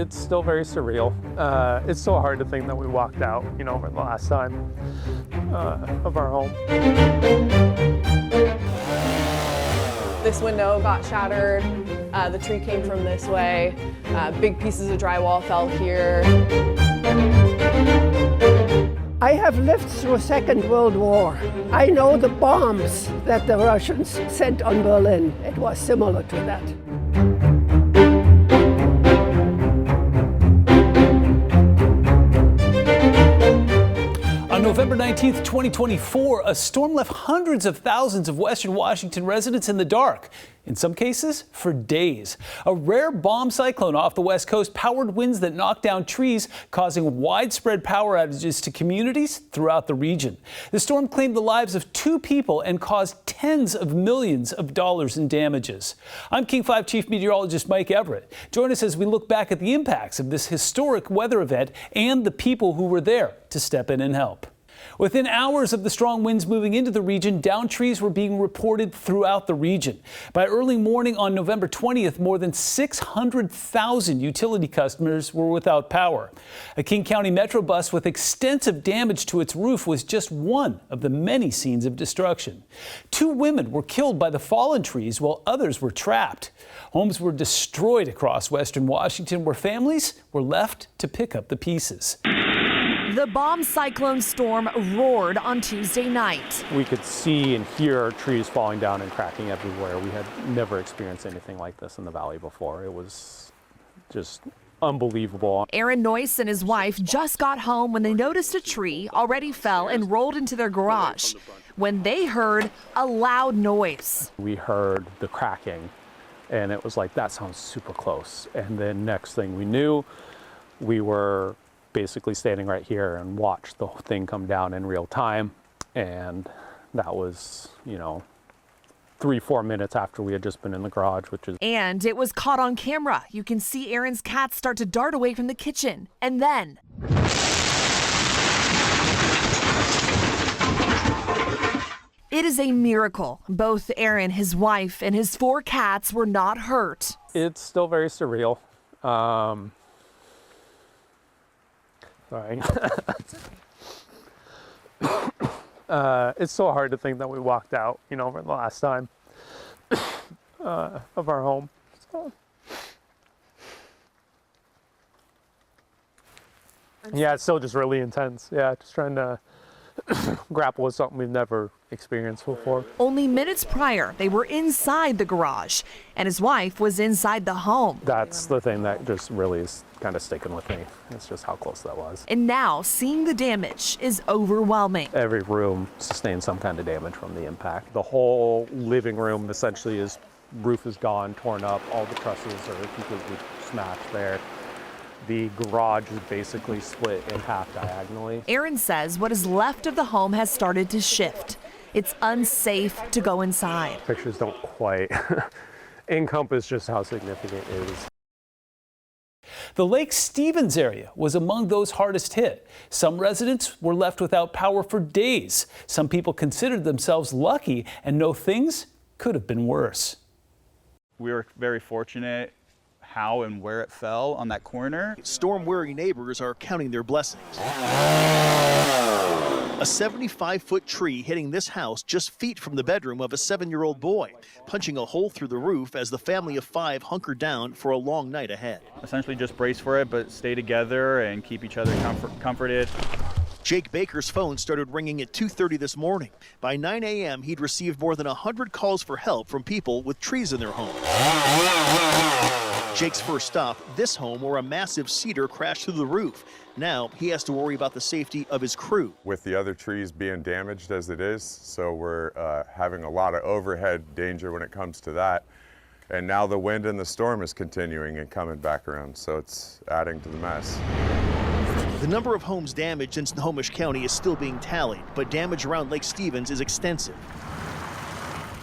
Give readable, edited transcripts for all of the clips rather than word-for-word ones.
It's still very surreal. It's so hard to think that we walked out, for the last time of our home. This window got shattered. The tree came from this way. Big pieces of drywall fell here. I have lived through Second World War. I know the bombs that the Russians sent on Berlin. It was similar to that. On November 19th, 2024, a storm left hundreds of thousands of Western Washington residents in the dark, in some cases for days. A rare bomb cyclone off the West Coast powered winds that knocked down trees, causing widespread power outages to communities throughout the region. The storm claimed the lives of 2 people and caused tens of millions of dollars in damages. I'm King 5 Chief Meteorologist Mike Everett. Join us as we look back at the impacts of this historic weather event and the people who were there to step in and help. Within hours of the strong winds moving into the region, downed trees were being reported throughout the region. By early morning on November 20th, more than 600,000 utility customers were without power. A King County Metro bus with extensive damage to its roof was just one of the many scenes of destruction. 2 women were killed by the fallen trees while others were trapped. Homes were destroyed across Western Washington where families were left to pick up the pieces. The bomb cyclone storm roared on Tuesday night. We could see and hear trees falling down and cracking everywhere. We had never experienced anything like this in the valley before. It was just unbelievable. Aaron Noyce and his wife just got home when they noticed a tree already fell and rolled into their garage when they heard a loud noise. We heard the cracking and it was like, that sounds super close. And then next thing we knew, we were basically standing right here and watched the thing come down in real time. And that was, 3-4 minutes after we had just been in the garage, which is... And it was caught on camera. You can see Aaron's cats start to dart away from the kitchen. And then... It is a miracle. Both Aaron, his wife, and his 4 cats were not hurt. It's still very surreal. Sorry. It's so hard to think that we walked out, for the last time of our home. So. Yeah, it's still just really intense. Yeah, just trying to grapple with something we've never experienced before. Only minutes prior, they were inside the garage, and his wife was inside the home. That's the thing that just really is kind of sticking with me. It's just how close that was. And now, seeing the damage is overwhelming. Every room sustained some kind of damage from the impact. The whole living room essentially roof is gone, torn up. All the trusses are completely smashed there. The garage is basically split in half diagonally. Aaron says what is left of the home has started to shift. It's unsafe to go inside. Pictures don't quite encompass just how significant it is. The Lake Stevens area was among those hardest hit. Some residents were left without power for days. Some people considered themselves lucky and know things could have been worse. We were very fortunate how and where it fell on that corner. Storm-weary neighbors are counting their blessings. A 75-foot tree hitting this house just feet from the bedroom of a 7-year-old boy, punching a hole through the roof as the family of 5 hunkered down for a long night ahead. Essentially just brace for it, but stay together and keep each other comforted. Jake Baker's phone started ringing at 2:30 this morning. By 9 a.m., he'd received more than 100 calls for help from people with trees in their homes. Jake's first stop, this home where a massive cedar crashed through the roof. Now he has to worry about the safety of his crew. With the other trees being damaged as it is, so we're having a lot of overhead danger when it comes to that. And now the wind and the storm is continuing and coming back around, so it's adding to the mess. The number of homes damaged in Snohomish County is still being tallied, but damage around Lake Stevens is extensive.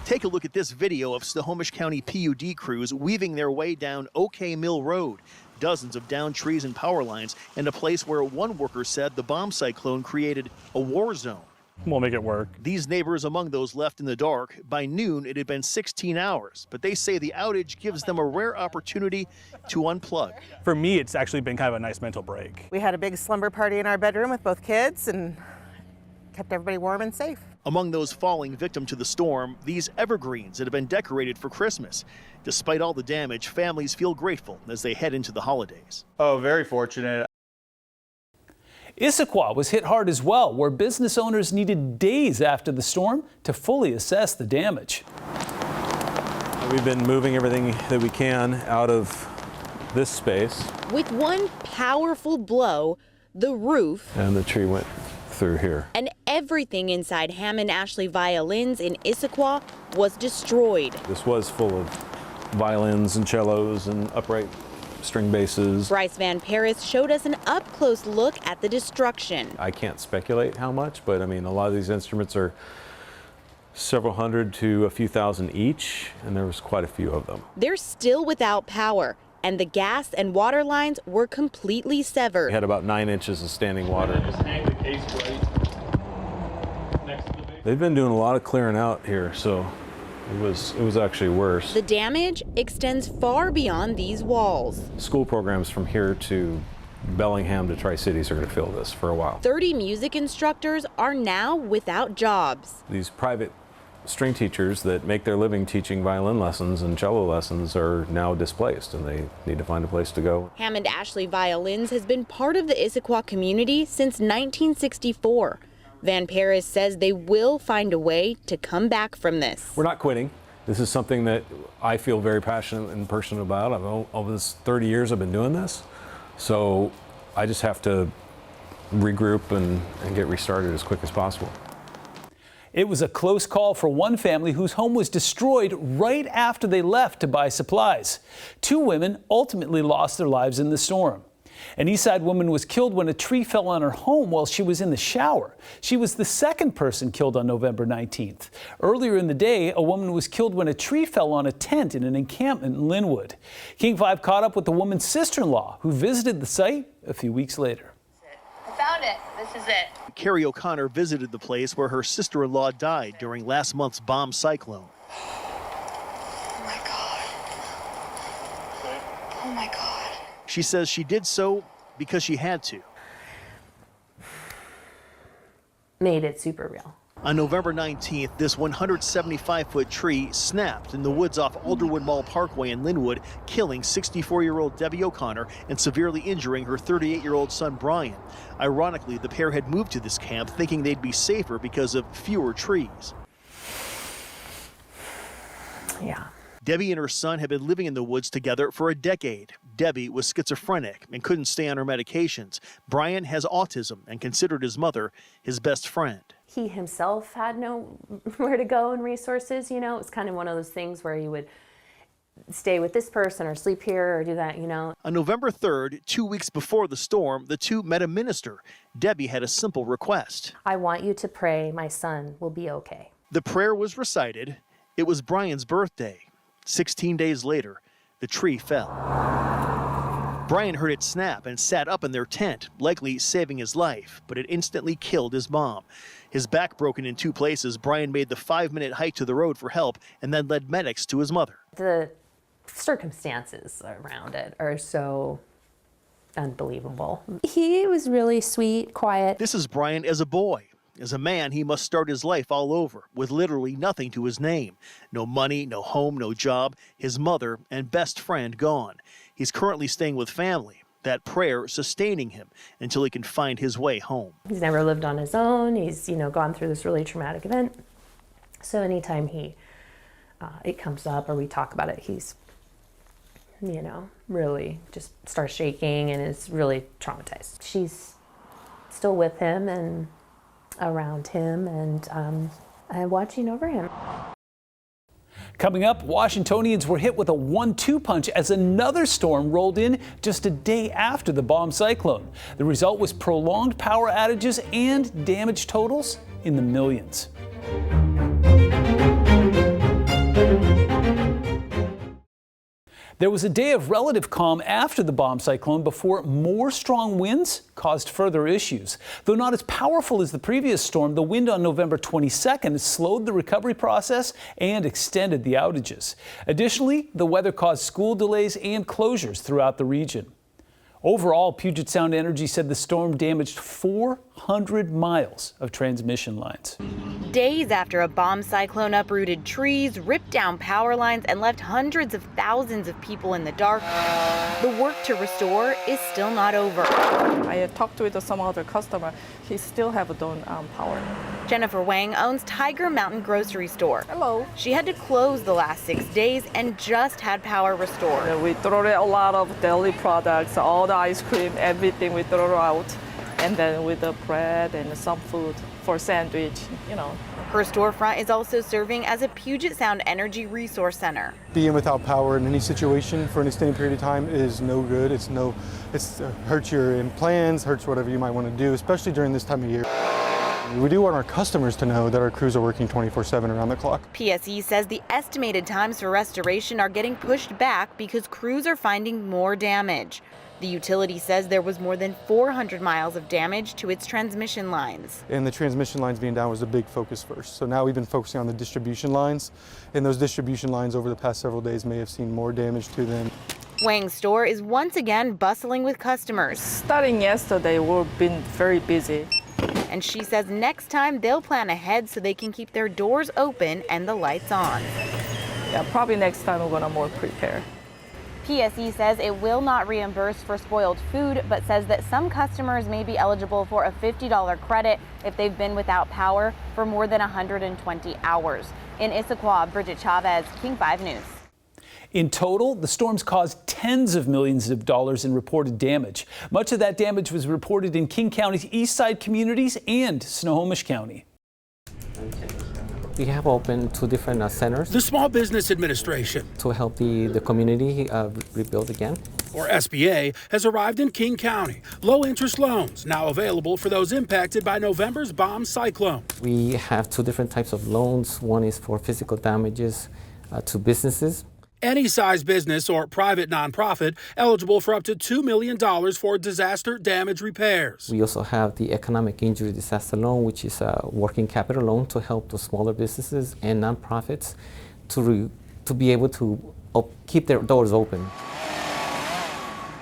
Take a look at this video of Snohomish County PUD crews weaving their way down OK Mill Road. Dozens of downed trees and power lines, and a place where one worker said the bomb cyclone created a war zone. We'll make it work. These neighbors among those left in the dark. By noon, it had been 16 hours, but they say the outage gives them a rare opportunity to unplug. For me, it's actually been kind of a nice mental break. We had a big slumber party in our bedroom with both kids and kept everybody warm and safe. Among those falling victim to the storm, these evergreens that have been decorated for Christmas. Despite all the damage, families feel grateful as they head into the holidays. Oh, very fortunate. Issaquah was hit hard as well, where business owners needed days after the storm to fully assess the damage. We've been moving everything that we can out of this space. With one powerful blow, the roof And the tree went through here. and everything inside Hammond Ashley Violins in Issaquah was destroyed. This was full of violins and cellos and upright string basses. Bryce Van Paris showed us an up-close look at the destruction. I can't speculate how much, but I mean, a lot of these instruments are several hundred to a few thousand each, and there was quite a few of them. They're still without power, and the gas and water lines were completely severed. We had about 9 inches of standing water. They've been doing a lot of clearing out here, so it was actually worse. The damage extends far beyond these walls. School programs from here to Bellingham to Tri-Cities are going to fill this for a while. 30 music instructors are now without jobs. These private string teachers that make their living teaching violin lessons and cello lessons are now displaced, and they need to find a place to go. Hammond Ashley Violins has been part of the Issaquah community since 1964. Van Paris says they will find a way to come back from this. We're not quitting. This is something that I feel very passionate and personal about. Over this 30 years I've been doing this, so I just have to regroup and get restarted as quick as possible. It was a close call for one family whose home was destroyed right after they left to buy supplies. 2 women ultimately lost their lives in the storm. An Eastside woman was killed when a tree fell on her home while she was in the shower. She was the second person killed on November 19th. Earlier in the day, a woman was killed when a tree fell on a tent in an encampment in Linwood. King 5 caught up with the woman's sister-in-law, who visited the site a few weeks later. I found it. This is it. Carrie O'Connor visited the place where her sister-in-law died during last month's bomb cyclone. Oh my God. Oh my God. She says she did so because she had to. Made it super real. On November 19th, this 175-foot tree snapped in the woods off Alderwood Mall Parkway in Linwood, killing 64-year-old Debbie O'Connor and severely injuring her 38-year-old son Brian. Ironically, the pair had moved to this camp thinking they'd be safer because of fewer trees. Yeah. Debbie and her son had been living in the woods together for a decade. Debbie was schizophrenic and couldn't stay on her medications. Brian has autism and considered his mother his best friend. He himself had nowhere to go and resources, you know. It was kind of one of those things where he would stay with this person or sleep here or do that, you know. On November 3rd, 2 weeks before the storm, the two met a minister. Debbie had a simple request. I want you to pray my son will be okay. The prayer was recited. It was Brian's birthday. 16 days later, the tree fell. Brian heard it snap and sat up in their tent, likely saving his life, but it instantly killed his mom. His back broken in 2 places, Brian made the 5-minute hike to the road for help and then led medics to his mother. The circumstances around it are so unbelievable. He was really sweet, quiet. This is Brian as a boy. As a man, he must start his life all over, with literally nothing to his name. No money, no home, no job, his mother and best friend gone. He's currently staying with family, that prayer sustaining him until he can find his way home. He's never lived on his own. He's, gone through this really traumatic event. So anytime it comes up or we talk about it, he's, really just starts shaking and is really traumatized. She's still with him and around him and watching over him. Coming up, Washingtonians were hit with a 1-2 punch as another storm rolled in just a day after the bomb cyclone. The result was prolonged power outages and damage totals in the millions. There was a day of relative calm after the bomb cyclone before more strong winds caused further issues. Though not as powerful as the previous storm, the wind on November 22nd slowed the recovery process and extended the outages. Additionally, the weather caused school delays and closures throughout the region. Overall, Puget Sound Energy said the storm damaged 400 miles of transmission lines. Days after a bomb cyclone uprooted trees, ripped down power lines, and left hundreds of thousands of people in the dark, the work to restore is still not over. I talked with some other customer. He still have done power. Jennifer Wang owns Tiger Mountain Grocery Store. Hello. She had to close the last 6 days and just had power restored. We throw away a lot of dairy products, all the ice cream, everything we throw out. And then with the bread and some food for sandwich, you know. Her storefront is also serving as a Puget Sound Energy Resource Center. Being without power in any situation for an extended period of time is no good. It hurts your plans, hurts whatever you might want to do, especially during this time of year. We do want our customers to know that our crews are working 24/7 around the clock. PSE says the estimated times for restoration are getting pushed back because crews are finding more damage. The utility says there was more than 400 miles of damage to its transmission lines. And the transmission lines being down was a big focus first. So now we've been focusing on the distribution lines, and those distribution lines over the past several days may have seen more damage to them. Wang's store is once again bustling with customers. Starting yesterday, we've been very busy. And she says next time they'll plan ahead so they can keep their doors open and the lights on. Yeah, probably next time we're gonna more prepare. PSE says it will not reimburse for spoiled food, but says that some customers may be eligible for a $50 credit if they've been without power for more than 120 hours. In Issaquah, Bridget Chavez, King 5 News. In total, the storms caused tens of millions of dollars in reported damage. Much of that damage was reported in King County's east side communities and Snohomish County. We have opened 2 different centers. The Small Business Administration, to help the community rebuild again. or SBA, has arrived in King County. Low-interest loans now available for those impacted by November's bomb cyclone. We have 2 different types of loans. One is for physical damages to businesses. Any size business or private nonprofit eligible for up to $2 million for disaster damage repairs. We also have the economic injury disaster loan, which is a working capital loan to help the smaller businesses and nonprofits to be able to keep their doors open.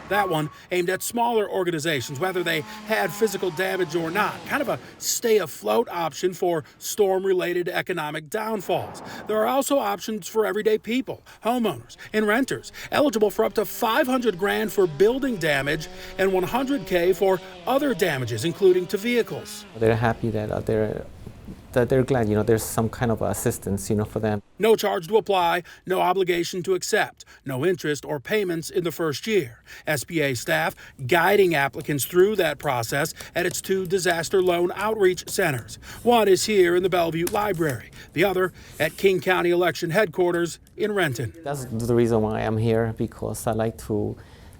That one aimed at smaller organizations, whether they had physical damage or not. Kind of a stay afloat option for storm-related economic downfalls. There are also options for everyday people, homeowners, and renters, eligible for up to $500,000 for building damage and $100K for other damages, including to vehicles. They're happy that they're glad, there's some kind of assistance, for them. No charge to apply, no obligation to accept, no interest or payments in the first year. SBA staff guiding applicants through that process at its 2 disaster loan outreach centers. One is here in the Bellevue Library, the other at King County Election Headquarters in Renton. That's the reason why I'm here, because I like to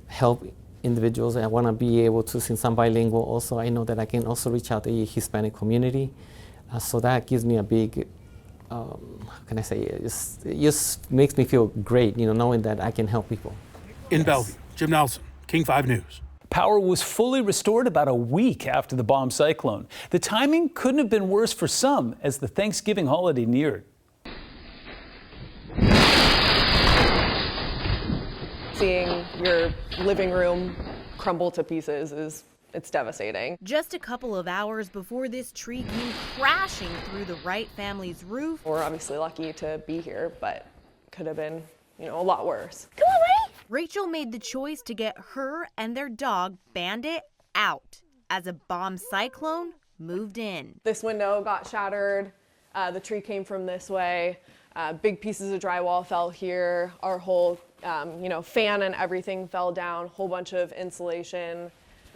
help individuals. I want to be able to, since I'm bilingual also, I know that I can also reach out to the Hispanic community. So that gives me a big, how can I say, it just makes me feel great, knowing that I can help people. In Bellevue, Jim Nelson, King 5 News. Power was fully restored about a week after the bomb cyclone. The timing couldn't have been worse for some as the Thanksgiving holiday neared. Seeing your living room crumble to pieces it's devastating. Just a couple of hours before this tree came crashing through the Wright family's roof. We're obviously lucky to be here, but could have been, a lot worse. Come on, Ray! Rachel made the choice to get her and their dog, Bandit, out as a bomb cyclone moved in. This window got shattered. The tree came from this way. Big pieces of drywall fell here. Our whole, fan and everything fell down. Whole bunch of insulation.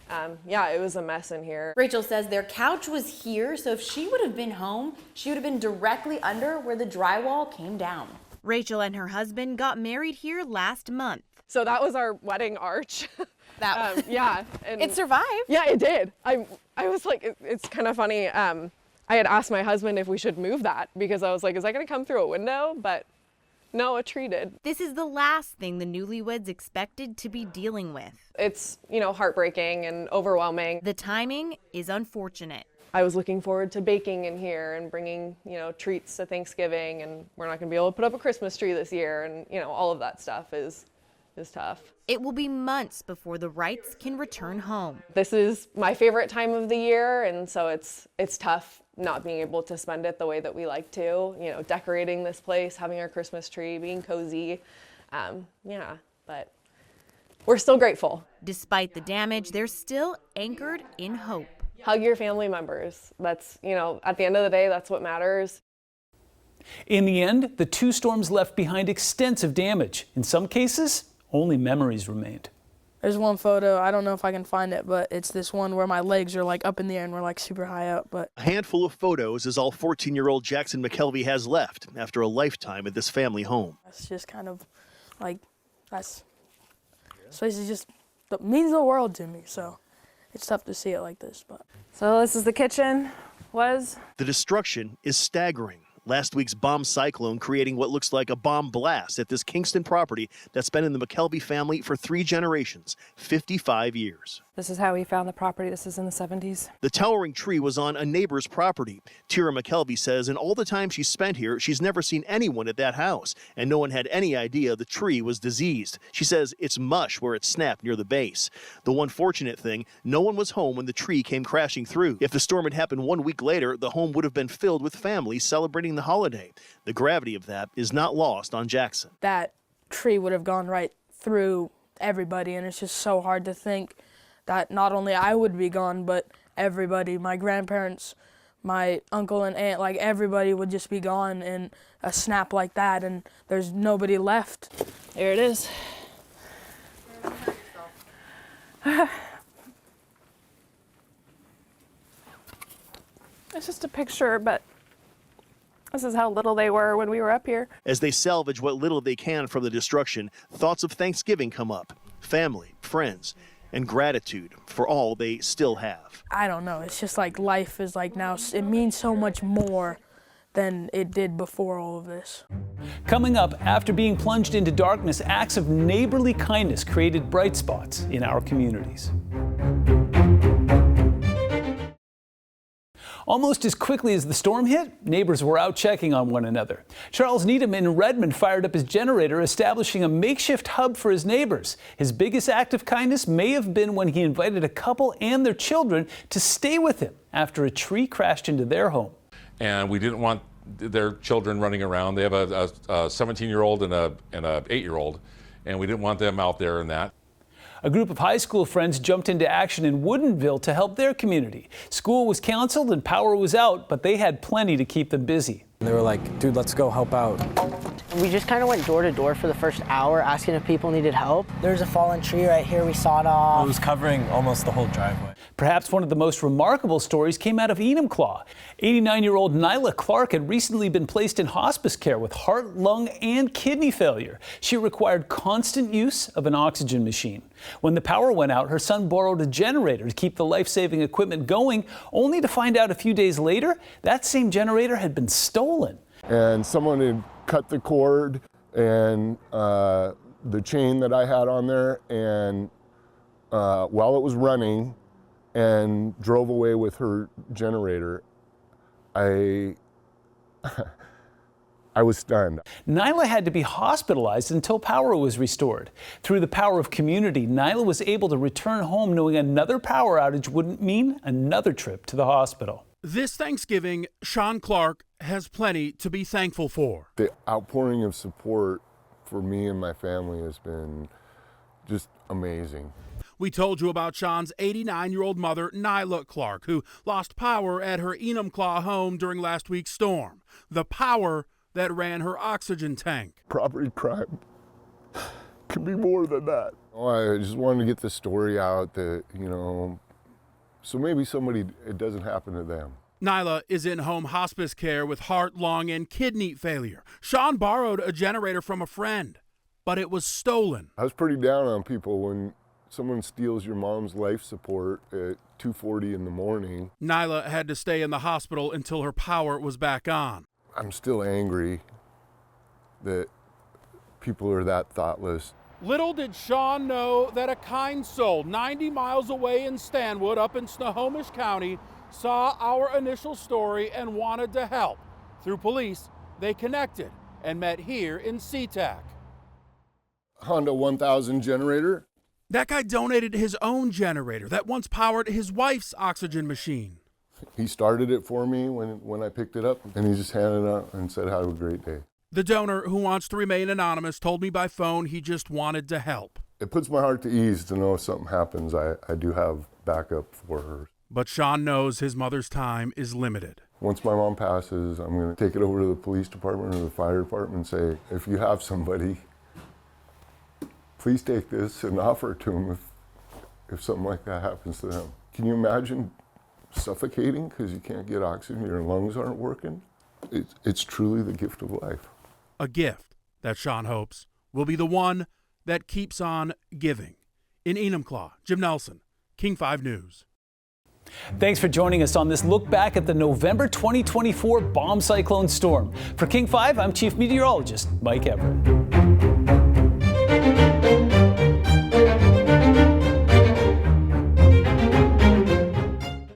It was a mess in here. Rachel says their couch was here, so if she would have been home, she would have been directly under where the drywall came down. Rachel and her husband got married here last month. So that was our wedding arch. And it survived. Yeah, it did. I was like, it's kind of funny. I had asked my husband if we should move that because I was like, is that going to come through a window? But No, a tree did. This is the last thing the newlyweds expected to be dealing with. It's, heartbreaking and overwhelming. The timing is unfortunate. I was looking forward to baking in here and bringing, treats to Thanksgiving, and we're not going to be able to put up a Christmas tree this year, and, all of that stuff is tough. It will be months before the Wrights can return home. This is my favorite time of the year, and so it's tough not being able to spend it the way that we like to, decorating this place, having our Christmas tree, being cozy. But we're still grateful. Despite the damage, they're still anchored in hope. Hug your family members. That's, at the end of the day, that's what matters. In the end, the two storms left behind extensive damage. In some cases, only memories remained. There's one photo, I don't know if I can find it, but it's this one where my legs are like up in the air and we're like super high up. But a handful of photos is all 14-year-old Jackson McKelvey has left after a lifetime at this family home. It's just kind of like, this place is just, it means the world to me, so it's tough to see it like this. But so this is the kitchen, The destruction is staggering. Last week's bomb cyclone creating what looks like a bomb blast at this Kingston property that's been in the McKelvey family for 3 generations, 55 years. This is how we found the property. This is in the 70s. The towering tree was on a neighbor's property. Tira McKelvey says in all the time she's spent here, she's never seen anyone at that house, and no one had any idea the tree was diseased. She says it's mush where it snapped near the base. The one fortunate thing, no one was home when the tree came crashing through. If the storm had happened 1 week later, the home would have been filled with families celebrating the holiday. The gravity of that is not lost on Jackson. That tree would have gone right through everybody, and it's just so hard to think that not only I would be gone, but everybody, my grandparents, my uncle and aunt, like everybody would just be gone in a snap like that, and there's nobody left. There it is. It's just a picture, but this is how little they were when we were up here. As they salvage what little they can from the destruction, thoughts of Thanksgiving come up. Family, friends, and gratitude for all they still have. I don't know, it's just like life is like now, it means so much more than it did before all of this. Coming up, after being plunged into darkness, acts of neighborly kindness created bright spots in our communities. Almost as quickly as the storm hit, neighbors were out checking on one another. Charles Needham in Redmond fired up his generator, establishing a makeshift hub for his neighbors. His biggest act of kindness may have been when he invited a couple and their children to stay with him after a tree crashed into their home. And we didn't want their children running around. They have a 17-year-old and a 8-year-old, and we didn't want them out there in that. A group of high school friends jumped into action in Woodinville to help their community. School was canceled and power was out, but they had plenty to keep them busy. They were like, dude, let's go help out. We just kind of went door to door for the first hour asking if people needed help. There's a fallen tree right here, we sawed off. It was covering almost the whole driveway. Perhaps one of the most remarkable stories came out of Enumclaw. 89-year-old Nyla Clark had recently been placed in hospice care with heart, lung, and kidney failure. She required constant use of an oxygen machine. When the power went out, her son borrowed a generator to keep the life-saving equipment going, only to find out a few days later that same generator had been stolen. And someone had cut the cord and the chain that I had on there, and while it was running, and drove away with her generator. I was stunned. Nyla had to be hospitalized until power was restored. Through the power of community, Nyla was able to return home knowing another power outage wouldn't mean another trip to the hospital. This Thanksgiving, Sean Clark has plenty to be thankful for. The outpouring of support for me and my family has been just amazing. We told you about Sean's 89-year-old mother, Nyla Clark, who lost power at her Enumclaw home during last week's storm. The power that ran her oxygen tank. Property crime can be more than that. I just wanted to get the story out that, so maybe it doesn't happen to them. Nyla is in home hospice care with heart, lung, and kidney failure. Sean borrowed a generator from a friend, but it was stolen. I was pretty down on people when someone steals your mom's life support at 2:40 in the morning. Nyla had to stay in the hospital until her power was back on. I'm still angry that people are that thoughtless. Little did Sean know that a kind soul 90 miles away in Stanwood up in Snohomish County saw our initial story and wanted to help. Through police, they connected and met here in SeaTac. Honda 1000 generator. That guy donated his own generator that once powered his wife's oxygen machine. He started it for me when I picked it up, and he just handed it out and said, have a great day. The donor, who wants to remain anonymous, told me by phone he just wanted to help. It puts my heart to ease to know if something happens, I do have backup for her. But Sean knows his mother's time is limited. Once my mom passes, I'm going to take it over to the police department or the fire department and say, if you have somebody, please take this and offer it to them if something like that happens to them. Can you imagine suffocating because you can't get oxygen, your lungs aren't working? It's truly the gift of life. A gift that Sean hopes will be the one that keeps on giving. In Enumclaw, Jim Nelson, King 5 News. Thanks for joining us on this look back at the November 2024 bomb cyclone storm. For King 5, I'm Chief Meteorologist Mike Everett.